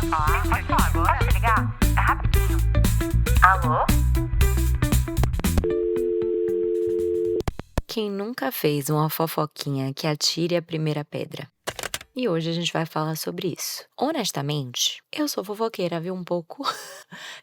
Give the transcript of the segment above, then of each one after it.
querendo falar? Pode falar agora. Pode ligar? É rapidinho. Alô? Quem nunca fez uma fofoquinha que atire a primeira pedra? E hoje a gente vai falar sobre isso. Honestamente, eu sou fofoqueira, viu, um pouco?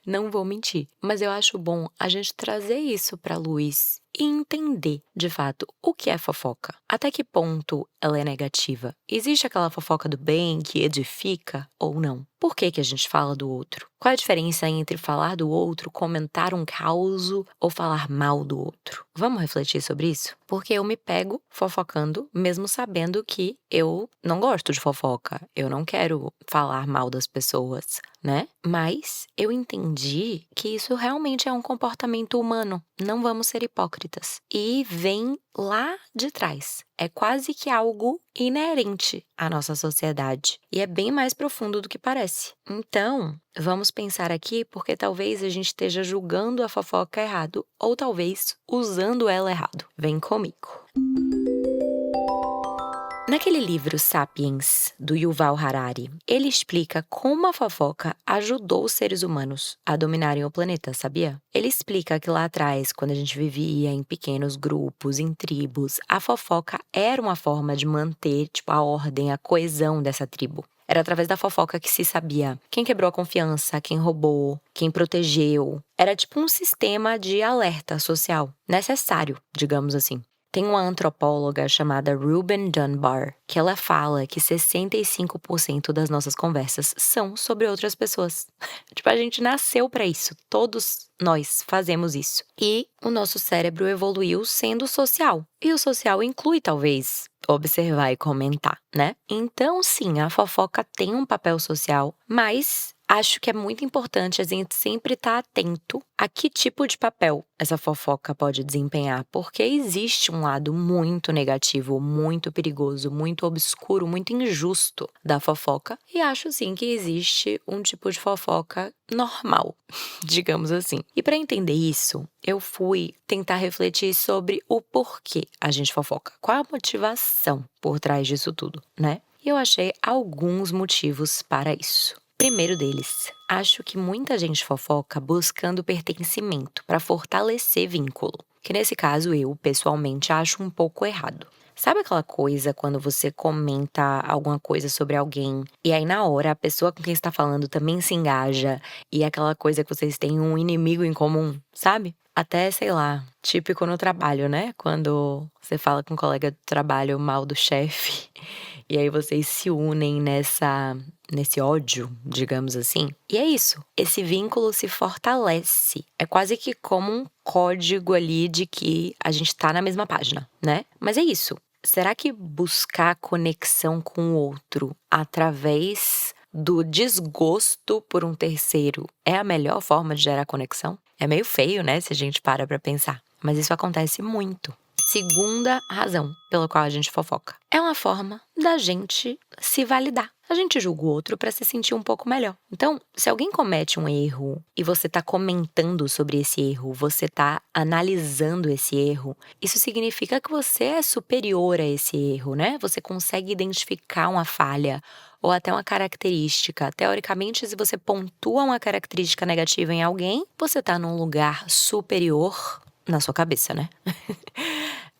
Não vou mentir, mas eu acho bom a gente trazer isso pra luz e entender, de fato, o que é fofoca. Até que ponto ela é negativa? Existe aquela fofoca do bem que edifica ou não? Por que que a gente fala do outro? Qual é a diferença entre falar do outro, comentar um causo ou falar mal do outro? Vamos refletir sobre isso? Porque eu me pego fofocando, mesmo sabendo que eu não gosto de fofoca. Eu não quero falar mal das pessoas, né? Mas eu entendi que isso realmente é um comportamento humano. Não vamos ser hipócritas. E vem lá de trás. É quase que algo inerente à nossa sociedade. E é bem mais profundo do que parece. Então, vamos pensar aqui porque talvez a gente esteja julgando a fofoca errado ou talvez usando ela errado. Vem comigo. Naquele livro Sapiens, do Yuval Harari, ele explica como a fofoca ajudou os seres humanos a dominarem o planeta, sabia? Ele explica que lá atrás, quando a gente vivia em pequenos grupos, em tribos, a fofoca era uma forma de manter, a ordem, a coesão dessa tribo. Era através da fofoca que se sabia quem quebrou a confiança, quem roubou, quem protegeu. Era tipo um sistema de alerta social, necessário, digamos assim. Tem uma antropóloga chamada Ruben Dunbar, que ela fala que 65% das nossas conversas são sobre outras pessoas. A gente nasceu pra isso, todos nós fazemos isso. E o nosso cérebro evoluiu sendo social. E o social inclui, talvez, observar e comentar, né? Então, sim, a fofoca tem um papel social, mas acho que é muito importante a gente sempre estar atento a que tipo de papel essa fofoca pode desempenhar, porque existe um lado muito negativo, muito perigoso, muito obscuro, muito injusto da fofoca, e acho sim que existe um tipo de fofoca normal, digamos assim. E para entender isso, eu fui tentar refletir sobre o porquê a gente fofoca. Qual é a motivação por trás disso tudo, né? E eu achei alguns motivos para isso. Primeiro deles, acho que muita gente fofoca buscando pertencimento para fortalecer vínculo, que nesse caso eu, pessoalmente, acho um pouco errado. Sabe aquela coisa quando você comenta alguma coisa sobre alguém e aí na hora a pessoa com quem está falando também se engaja e é aquela coisa que vocês têm um inimigo em comum, sabe? Até, sei lá, típico no trabalho, né? Quando você fala com um colega do trabalho mal do chefe e aí vocês se unem nesse ódio, digamos assim. E é isso, esse vínculo se fortalece. É quase que como um código ali de que a gente tá na mesma página, né? Mas é isso. Será que buscar conexão com o outro através do desgosto por um terceiro é a melhor forma de gerar conexão? É meio feio, né, se a gente para pra pensar. Mas isso acontece muito. Segunda razão pela qual a gente fofoca. É uma forma da gente se validar. A gente julga o outro para se sentir um pouco melhor. Então, se alguém comete um erro e você tá comentando sobre esse erro, você tá analisando esse erro, isso significa que você é superior a esse erro, né? Você consegue identificar uma falha ou até uma característica. Teoricamente, se você pontua uma característica negativa em alguém, você tá num lugar superior na sua cabeça, né?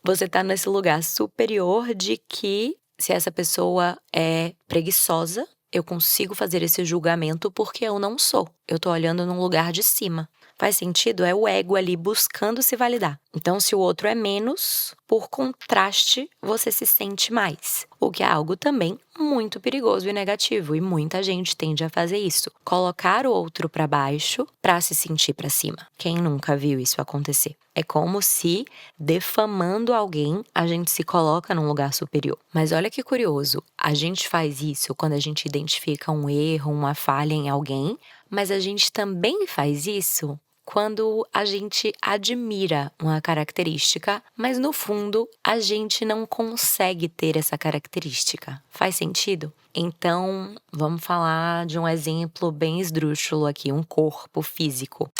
Você tá nesse lugar superior de que se essa pessoa é preguiçosa, eu consigo fazer esse julgamento porque eu não sou. Eu tô olhando num lugar de cima. Faz sentido? É o ego ali buscando se validar. Então, se o outro é menos, por contraste, você se sente mais. O que é algo também muito perigoso e negativo. E muita gente tende a fazer isso. Colocar o outro pra baixo pra se sentir pra cima. Quem nunca viu isso acontecer? É como se, defamando alguém, a gente se coloca num lugar superior. Mas olha que curioso. A gente faz isso quando a gente identifica um erro, uma falha em alguém, mas a gente também faz isso quando a gente admira uma característica, mas no fundo a gente não consegue ter essa característica. Faz sentido? Então, vamos falar de um exemplo bem esdrúxulo aqui, um corpo físico.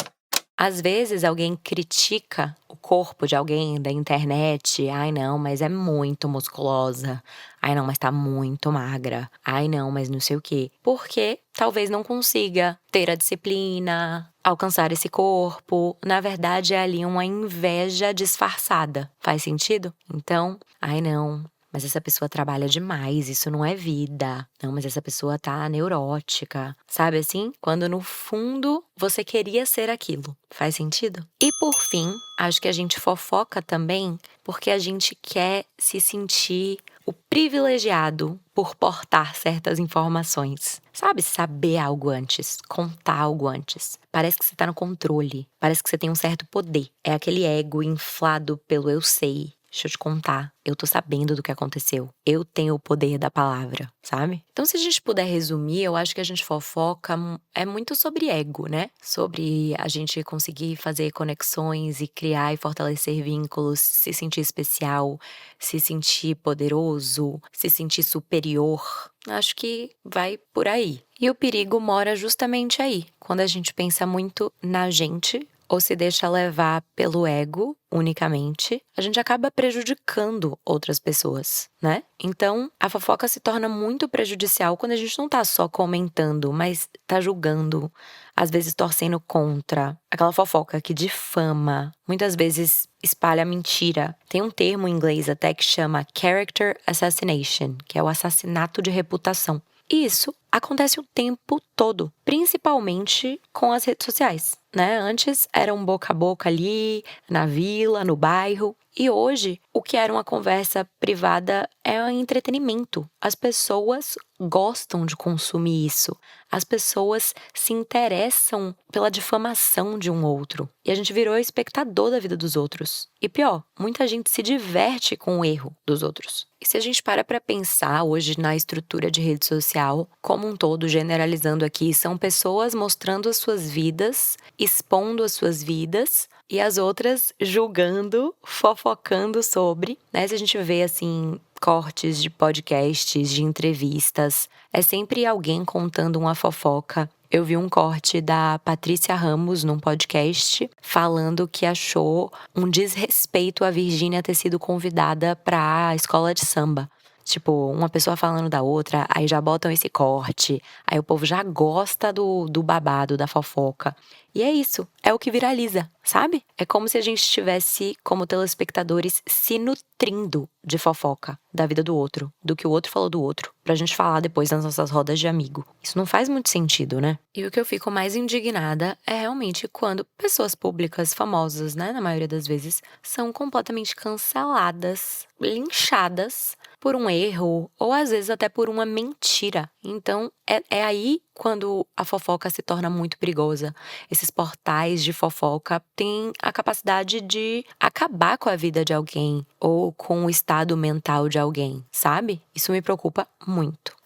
Às vezes alguém critica o corpo de alguém da internet. Ai, não, mas é muito musculosa. Ai, não, mas tá muito magra. Ai, não, mas não sei o quê. Porque talvez não consiga ter a disciplina, alcançar esse corpo. Na verdade, é ali uma inveja disfarçada. Faz sentido? Então, ai, não. Mas essa pessoa trabalha demais, isso não é vida. Não, mas essa pessoa tá neurótica. Sabe assim? Quando no fundo você queria ser aquilo. Faz sentido? E por fim, acho que a gente fofoca também porque a gente quer se sentir o privilegiado por portar certas informações. Sabe, saber algo antes, contar algo antes. Parece que você tá no controle, parece que você tem um certo poder. É aquele ego inflado pelo eu sei. Deixa eu te contar, eu tô sabendo do que aconteceu. Eu tenho o poder da palavra, sabe? Então, se a gente puder resumir, eu acho que a gente fofoca é muito sobre ego, né? Sobre a gente conseguir fazer conexões e criar e fortalecer vínculos, se sentir especial, se sentir poderoso, se sentir superior. Acho que vai por aí. E o perigo mora justamente aí, quando a gente pensa muito na gente ou se deixa levar pelo ego unicamente, a gente acaba prejudicando outras pessoas, né? Então, a fofoca se torna muito prejudicial quando a gente não tá só comentando, mas tá julgando, às vezes torcendo contra. Aquela fofoca que difama, muitas vezes espalha mentira. Tem um termo em inglês até que chama character assassination, que é o assassinato de reputação. E isso acontece o tempo todo, principalmente com as redes sociais, né? Antes era um boca a boca ali, na vila, no bairro. E hoje, o que era uma conversa privada é um entretenimento. As pessoas gostam de consumir isso. As pessoas se interessam pela difamação de um outro. E a gente virou espectador da vida dos outros. E pior, muita gente se diverte com o erro dos outros. E se a gente para pensar hoje na estrutura de rede social, como um todo, generalizando aqui, são pessoas mostrando as suas vidas, expondo as suas vidas, e as outras julgando, fofocando sobre, né? Se a gente vê, assim, cortes de podcasts, de entrevistas, é sempre alguém contando uma fofoca. Eu vi um corte da Patrícia Ramos num podcast falando que achou um desrespeito a Virgínia ter sido convidada pra escola de samba. Tipo, uma pessoa falando da outra, aí já botam esse corte, aí o povo já gosta do babado, da fofoca. E é isso, é o que viraliza, sabe? É como se a gente estivesse, como telespectadores, se nutrindo de fofoca da vida do outro, do que o outro falou do outro, pra gente falar depois nas nossas rodas de amigo. Isso não faz muito sentido, né? E o que eu fico mais indignada é realmente quando pessoas públicas, famosas, né, na maioria das vezes, são completamente canceladas, linchadas por um erro ou às vezes até por uma mentira. Então, é aí quando a fofoca se torna muito perigosa. Esses portais de fofoca têm a capacidade de acabar com a vida de alguém ou com o estado mental de alguém, sabe? Isso me preocupa muito.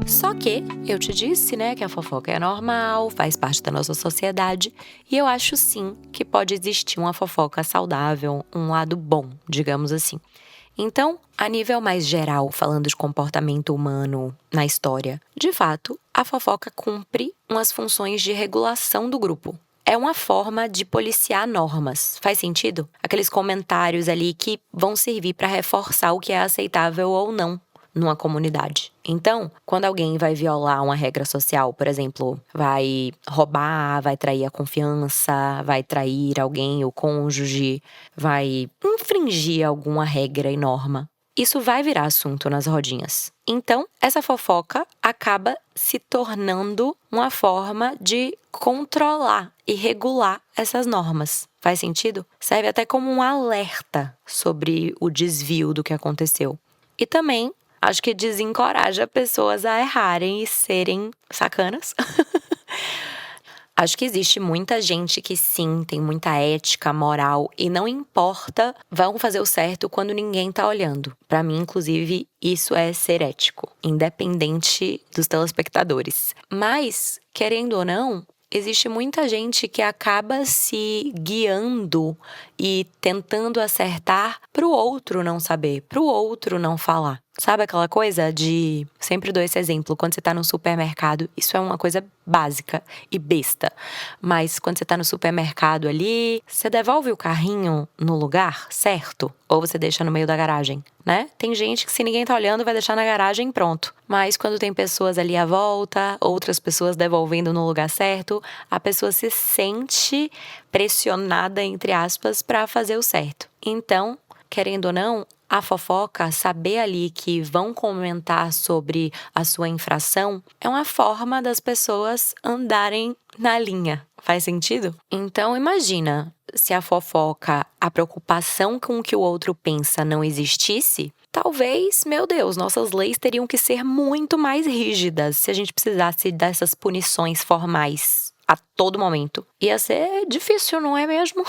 Só que eu te disse, né, que a fofoca é normal, faz parte da nossa sociedade, e eu acho sim que pode existir uma fofoca saudável, um lado bom, digamos assim. Então, a nível mais geral, falando de comportamento humano na história, de fato, a fofoca cumpre umas funções de regulação do grupo. É uma forma de policiar normas. Faz sentido? Aqueles comentários ali que vão servir para reforçar o que é aceitável ou não numa comunidade. Então, quando alguém vai violar uma regra social, por exemplo, vai roubar, vai trair a confiança, vai trair alguém, o cônjuge, vai infringir alguma regra e norma, isso vai virar assunto nas rodinhas. Então, essa fofoca acaba se tornando uma forma de controlar e regular essas normas. Faz sentido? Serve até como um alerta sobre o desvio do que aconteceu. E também acho que desencoraja pessoas a errarem e serem sacanas. Acho que existe muita gente que sim, tem muita ética, moral e não importa, vão fazer o certo quando ninguém tá olhando. Pra mim, inclusive, isso é ser ético, independente dos telespectadores. Mas, querendo ou não, existe muita gente que acaba se guiando e tentando acertar pro outro não saber, pro outro não falar. Sabe aquela coisa de… Sempre dou esse exemplo, quando você tá no supermercado, isso é uma coisa básica e besta. Mas quando você tá no supermercado ali, você devolve o carrinho no lugar certo? Ou você deixa no meio da garagem, né? Tem gente que, se ninguém tá olhando, vai deixar na garagem e pronto. Mas quando tem pessoas ali à volta, outras pessoas devolvendo no lugar certo, a pessoa se sente pressionada, entre aspas, pra fazer o certo. Então, querendo ou não, a fofoca, saber ali que vão comentar sobre a sua infração, é uma forma das pessoas andarem na linha. Faz sentido? Então imagina, se a fofoca, a preocupação com o que o outro pensa não existisse, talvez, meu Deus, nossas leis teriam que ser muito mais rígidas se a gente precisasse dessas punições formais a todo momento. Ia ser difícil, não é mesmo?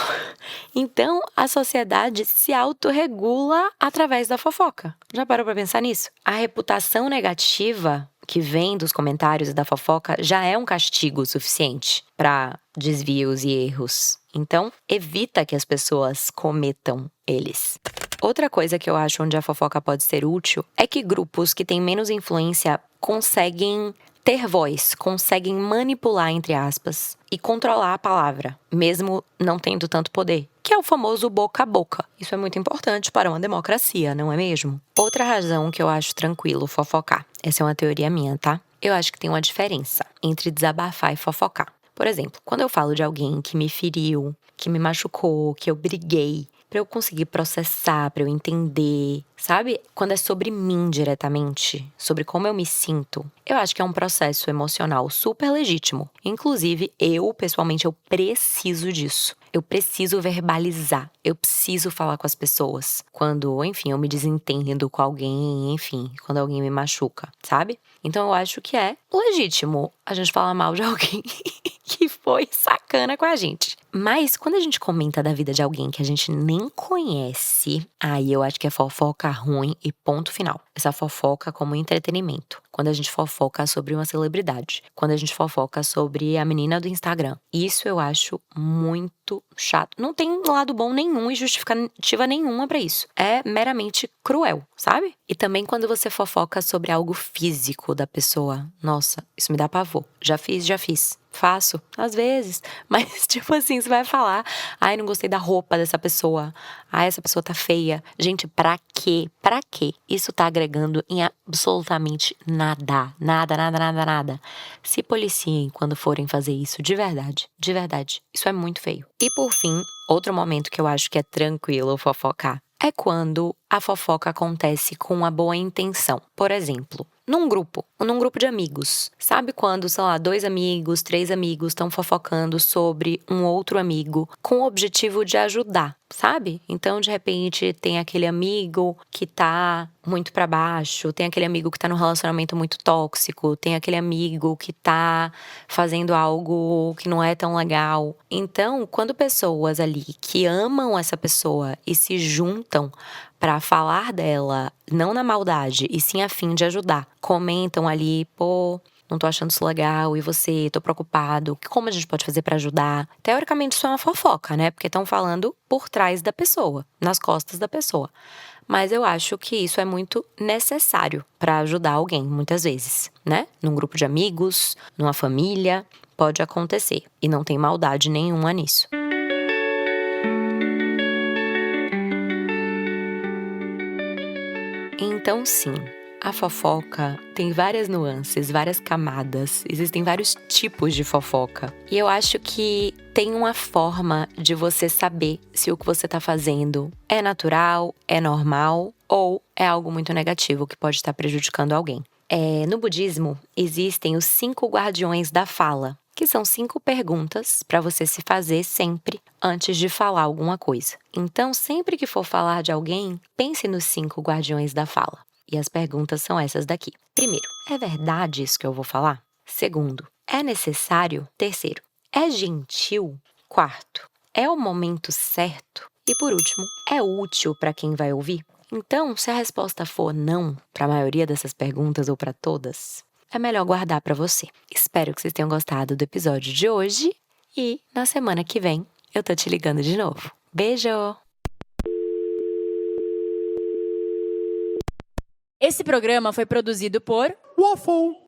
Então, a sociedade se autorregula através da fofoca. Já parou pra pensar nisso? A reputação negativa que vem dos comentários da fofoca já é um castigo suficiente para desvios e erros. Então, evita que as pessoas cometam eles. Outra coisa que eu acho onde a fofoca pode ser útil é que grupos que têm menos influência conseguem ter voz, conseguem manipular, entre aspas, e controlar a palavra, mesmo não tendo tanto poder, que é o famoso boca a boca. Isso é muito importante para uma democracia, não é mesmo? Outra razão que eu acho tranquilo fofocar, essa é uma teoria minha, tá? Eu acho que tem uma diferença entre desabafar e fofocar. Por exemplo, quando eu falo de alguém que me feriu, que me machucou, que eu briguei, pra eu conseguir processar, pra eu entender, sabe? Quando é sobre mim diretamente, sobre como eu me sinto, eu acho que é um processo emocional super legítimo. Inclusive, pessoalmente, eu preciso disso. Eu preciso verbalizar, eu preciso falar com as pessoas. Quando, enfim, eu me desentendo com alguém, enfim, quando alguém me machuca, sabe? Então eu acho que é legítimo a gente falar mal de alguém que foi sacana com a gente. Mas quando a gente comenta da vida de alguém que a gente nem conhece, aí eu acho que é fofoca ruim e ponto final. Essa fofoca como entretenimento. Quando a gente fofoca sobre uma celebridade. Quando a gente fofoca sobre a menina do Instagram. Isso eu acho muito chato. Não tem lado bom nenhum e justificativa nenhuma pra isso. É meramente cruel, sabe? E também quando você fofoca sobre algo físico da pessoa. Nossa, isso me dá pavor. Já fiz. Faço, às vezes. Mas, tipo assim, você vai falar: ai, não gostei da roupa dessa pessoa. Ai, essa pessoa tá feia. Gente, pra quê? Pra quê? Isso tá agregando em absolutamente nada. Nada. Se policiem quando forem fazer isso, de verdade. De verdade. Isso é muito feio. E por fim, outro momento que eu acho que é tranquilo fofocar é quando a fofoca acontece com uma boa intenção. Por exemplo, num grupo de amigos. Sabe quando, sei lá, 2 amigos, 3 amigos estão fofocando sobre um outro amigo com o objetivo de ajudar, sabe? Então, de repente, tem aquele amigo que tá muito pra baixo, tem aquele amigo que tá num relacionamento muito tóxico, tem aquele amigo que tá fazendo algo que não é tão legal. Então, quando pessoas ali que amam essa pessoa e se juntam pra falar dela, não na maldade, e sim a fim de ajudar, comentam ali, pô, não tô achando isso legal, e você, tô preocupado, como a gente pode fazer pra ajudar? Teoricamente isso é uma fofoca, né? Porque estão falando por trás da pessoa, nas costas da pessoa. Mas eu acho que isso é muito necessário pra ajudar alguém, muitas vezes, né? Num grupo de amigos, numa família, pode acontecer. E não tem maldade nenhuma nisso. Então, sim, a fofoca tem várias nuances, várias camadas, existem vários tipos de fofoca. E eu acho que tem uma forma de você saber se o que você tá fazendo é natural, é normal ou é algo muito negativo que pode estar prejudicando alguém. No budismo, existem os 5 guardiões da fala, que são 5 perguntas para você se fazer sempre antes de falar alguma coisa. Então, sempre que for falar de alguém, pense nos 5 guardiões da fala. E as perguntas são essas daqui. Primeiro, é verdade isso que eu vou falar? Segundo, é necessário? Terceiro, é gentil? Quarto, é o momento certo? E por último, é útil para quem vai ouvir? Então, se a resposta for não para a maioria dessas perguntas ou para todas, é melhor guardar para você. Espero que vocês tenham gostado do episódio de hoje e na semana que vem eu tô te ligando de novo. Beijo! Esse programa foi produzido por Waffle.